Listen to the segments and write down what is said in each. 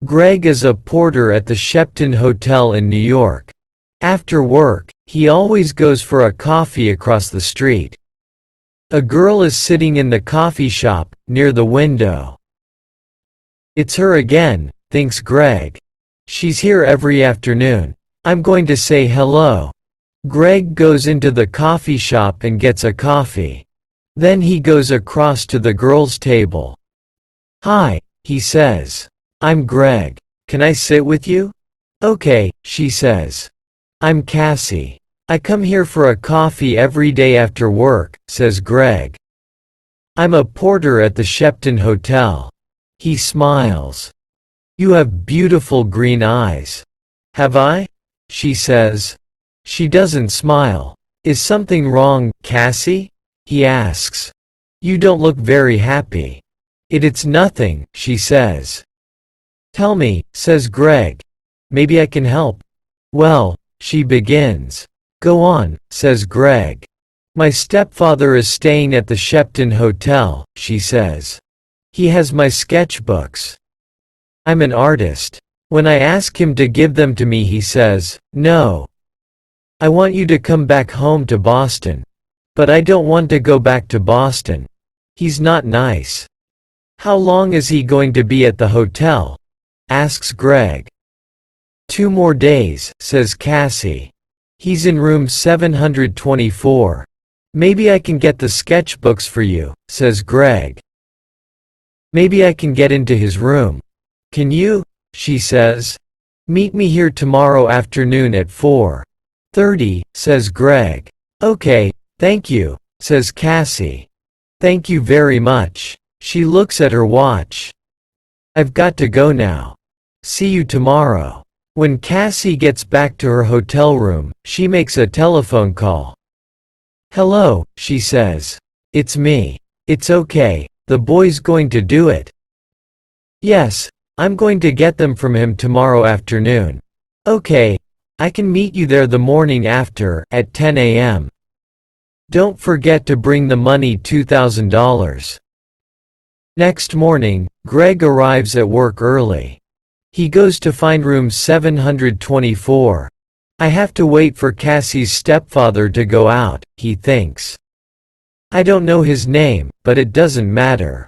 Greg is a porter at the Shepton Hotel in New York. After work, he always goes for a coffee across the street. A girl is sitting in the coffee shop, near the window. It's her again, thinks Greg. She's here every afternoon. I'm going to say hello. Greg goes into the coffee shop and gets a coffee. Then he goes across to the girl's table. "Hi," he says. "I'm Greg. Can I sit with you?" "Okay," she says. "I'm Cassie. I come here for a coffee every day after work," says Greg. "I'm a porter at the Shepton Hotel." He smiles. "You have beautiful green eyes." "Have I?" she says. She doesn't smile. "Is something wrong, Cassie?" he asks. "You don't look very happy." It's nothing," she says. "Tell me," says Greg. "Maybe I can help." "Well," she begins. "Go on," says Greg. "My stepfather is staying at the Shepton Hotel," she says. "He has my sketchbooks. I'm an artist. When I ask him to give them to me, he says, 'No. I want you to come back home to Boston.' But I don't want to go back to Boston. He's not nice." "How long is he going to be at the hotel?" asks Greg. "2 more days," says Cassie. "He's in room 724. "Maybe I can get the sketchbooks for you," says Greg. "Maybe I can get into his room." "Can you?" she says. "Meet me here tomorrow afternoon at 4:30, says Greg. "Okay, thank you," says Cassie. "Thank you very much." She looks at her watch. "I've got to go now. See you tomorrow." When Cassie gets back to her hotel room, she makes a telephone call. "Hello," she says. "It's me. It's okay, the boy's going to do it." "Yes, I'm going to get them from him tomorrow afternoon." "Okay, I can meet you there the morning after, at 10 a.m. Don't forget to bring the money, $2,000. Next morning, Greg arrives at work early. He goes to find room 724. "I have to wait for Cassie's stepfather to go out," he thinks. "I don't know his name, but it doesn't matter."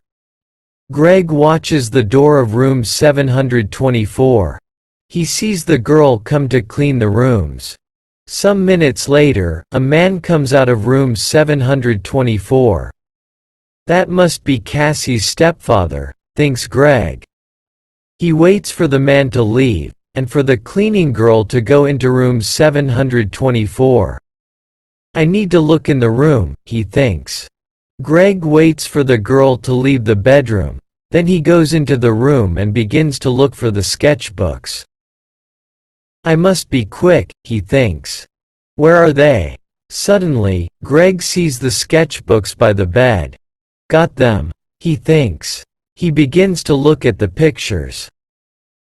Greg watches the door of room 724. He sees the girl come to clean the rooms. Some minutes later, a man comes out of room 724. That must be Cassie's stepfather, thinks Greg. He waits for the man to leave, and for the cleaning girl to go into room 724. "I need to look in the room," he thinks. Greg waits for the girl to leave the bedroom. Then he goes into the room and begins to look for the sketchbooks. "I must be quick," he thinks. "Where are they?" Suddenly, Greg sees the sketchbooks by the bed. "Got them," he thinks. He begins to look at the pictures.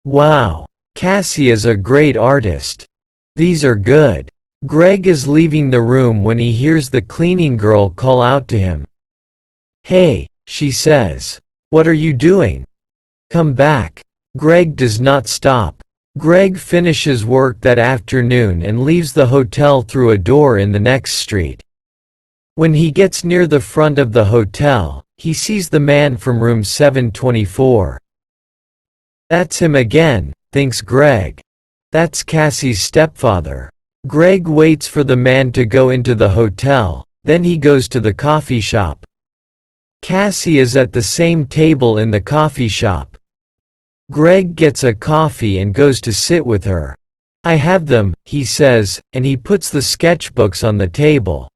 Wow, Cassie is a great artist. These are good. Greg is leaving the room when he hears the cleaning girl call out to him. "Hey," she says. "What are you doing? Come back." Greg does not stop. Greg finishes work that afternoon and leaves the hotel through a door in the next street. When he gets near the front of the hotel, he sees the man from room 724. That's him again, thinks Greg. That's Cassie's stepfather. Greg waits for the man to go into the hotel, then he goes to the coffee shop. Cassie is at the same table in the coffee shop. Greg gets a coffee and goes to sit with her. "I have them," he says, and he puts the sketchbooks on the table.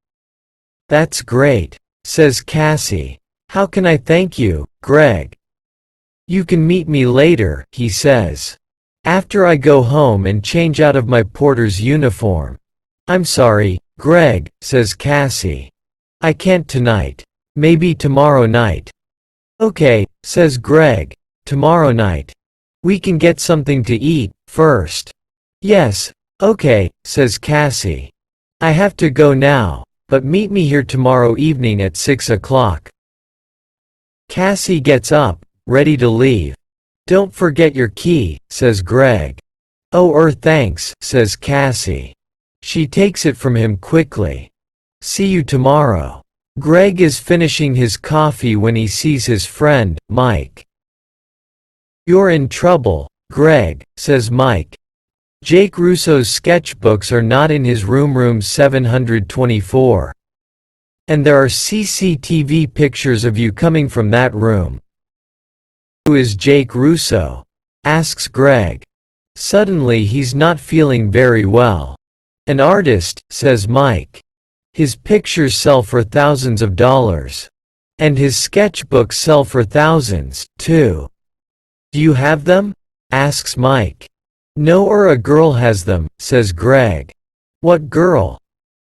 "That's great," says Cassie. "How can I thank you, Greg?" "You can meet me later," he says. "After I go home and change out of my porter's uniform." "I'm sorry, Greg," says Cassie. "I can't tonight. Maybe tomorrow night." "Okay," says Greg. "Tomorrow night. We can get something to eat first." "Yes, okay," says Cassie. "I have to go now, but meet me here tomorrow evening at 6 o'clock. Cassie gets up, ready to leave. "Don't forget your key," says Greg. "Oh, thanks," says Cassie. She takes it from him quickly. "See you tomorrow." Greg is finishing his coffee when he sees his friend, Mike. "You're in trouble, Greg," says Mike. "Jake Russo's sketchbooks are not in his room 724. And there are CCTV pictures of you coming from that room." "Who is Jake Russo?" asks Greg. Suddenly he's not feeling very well. "An artist," says Mike. "His pictures sell for thousands of dollars. And his sketchbooks sell for thousands, too." "Do you have them?" asks Mike. "No, a girl has them," says Greg. "What girl?"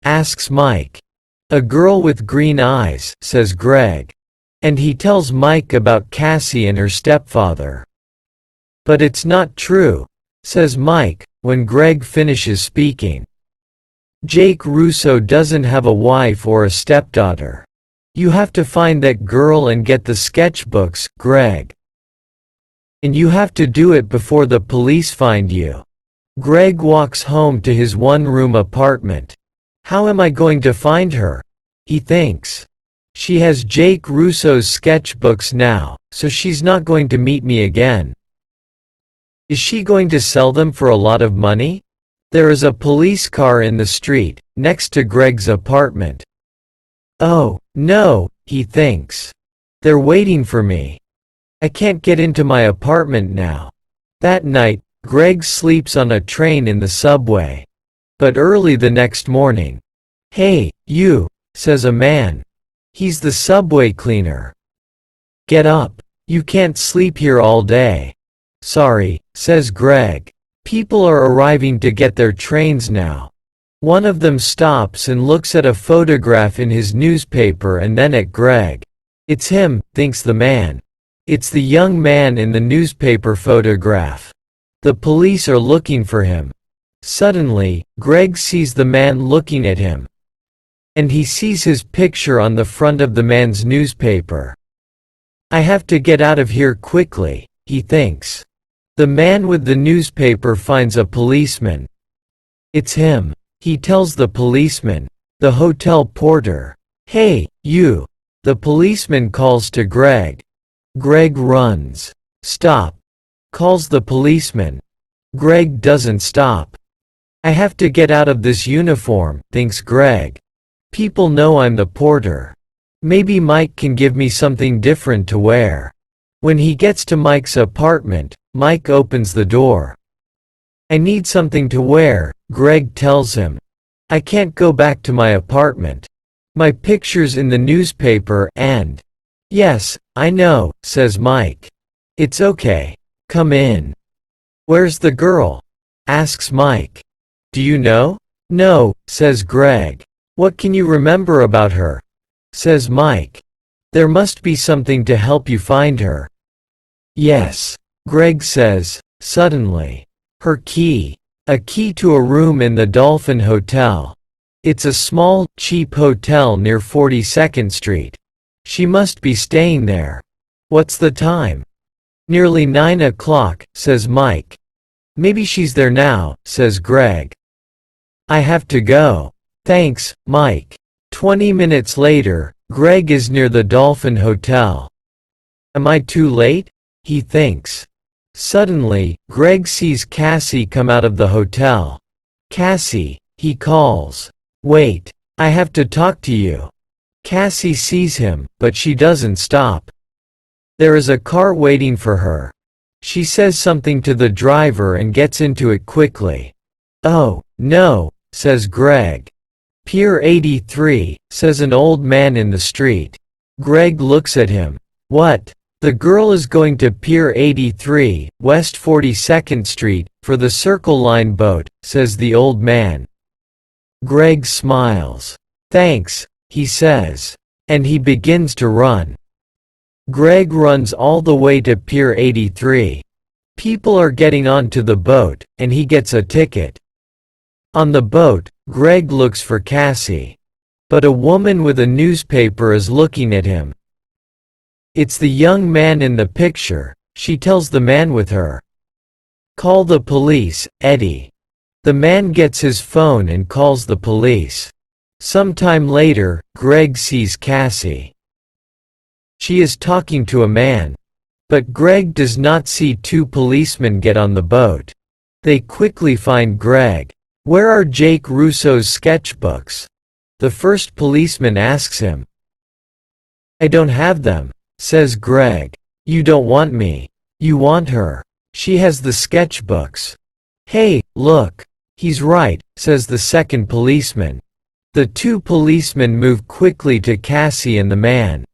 asks Mike. "A girl with green eyes," says Greg. And he tells Mike about Cassie and her stepfather. "But it's not true," says Mike, when Greg finishes speaking. "Jake Russo doesn't have a wife or a stepdaughter. You have to find that girl and get the sketchbooks, Greg. And you have to do it before the police find you." Greg walks home to his one-room apartment. "How am I going to find her?" he thinks. "She has Jake Russo's sketchbooks now, so she's not going to meet me again. Is she going to sell them for a lot of money?" There is a police car in the street, next to Greg's apartment. "Oh, no," he thinks. "They're waiting for me. I can't get into my apartment now." That night, Greg sleeps on a train in the subway. But early the next morning, "Hey, you," says a man. He's the subway cleaner. "Get up. You can't sleep here all day." "Sorry," says Greg. "People are arriving to get their trains now." One of them stops and looks at a photograph in his newspaper and then at Greg. "It's him," thinks the man. It's the young man in the newspaper photograph. The police are looking for him. Suddenly, Greg sees the man looking at him. And he sees his picture on the front of the man's newspaper. "I have to get out of here quickly," he thinks. The man with the newspaper finds a policeman. It's him. He tells the policeman, the hotel porter, "Hey, you." The policeman calls to Greg. Greg runs. "Stop," calls the policeman. Greg doesn't stop. "I have to get out of this uniform," thinks Greg. "People know I'm the porter. Maybe Mike can give me something different to wear." When he gets to Mike's apartment, Mike opens the door. "I need something to wear," Greg tells him. "I can't go back to my apartment. My picture's in the newspaper and—" "Yes, I know," says Mike. "It's okay. Come in." "Where's the girl?" asks Mike. "Do you know?" "No," says Greg. "What can you remember about her?" says Mike. "There must be something to help you find her." "Yes," Greg says, suddenly. "Her key. A key to a room in the Dolphin Hotel. It's a small, cheap hotel near 42nd Street. She must be staying there." "What's the time?" "Nearly 9 o'clock, says Mike. "Maybe she's there now," says Greg. "I have to go." "Thanks, Mike." 20 minutes later, Greg is near the Dolphin Hotel. "Am I too late?" he thinks. Suddenly, Greg sees Cassie come out of the hotel. "Cassie," he calls. "Wait, I have to talk to you." Cassie sees him, but she doesn't stop. There is a car waiting for her. She says something to the driver and gets into it quickly. "Oh, no," says Greg. "Pier 83, says an old man in the street. Greg looks at him. "What?" "The girl is going to Pier 83, West 42nd Street, for the Circle Line boat," says the old man. Greg smiles. "Thanks," he says. And he begins to run. Greg runs all the way to Pier 83. People are getting onto the boat, and he gets a ticket. On the boat, Greg looks for Cassie. But a woman with a newspaper is looking at him. It's the young man in the picture, She tells the man with her. Call the police, Eddie. The man gets his phone and calls the police. Sometime later, Greg sees Cassie. She is talking to a man. But Greg does not see two policemen get on the boat. They quickly find Greg. Where are Jake Russo's sketchbooks? The first policeman asks him. I don't have them, says Greg. You don't want me. You want her. She has the sketchbooks. Hey, look. He's right, says the second policeman. The two policemen move quickly to Cassie and the man.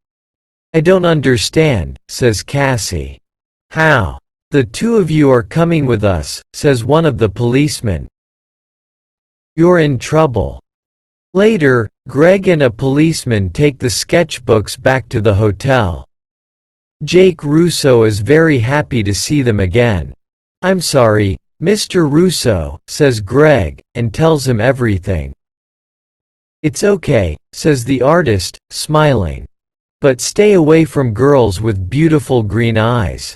I don't understand, says Cassie. How? The two of you are coming with us, says one of the policemen. You're in trouble. Later, Greg and a policeman take the sketchbooks back to the hotel. Jake Russo is very happy to see them again. I'm sorry, Mr. Russo, says Greg, and tells him everything. It's okay, says the artist, smiling. But stay away from girls with beautiful green eyes.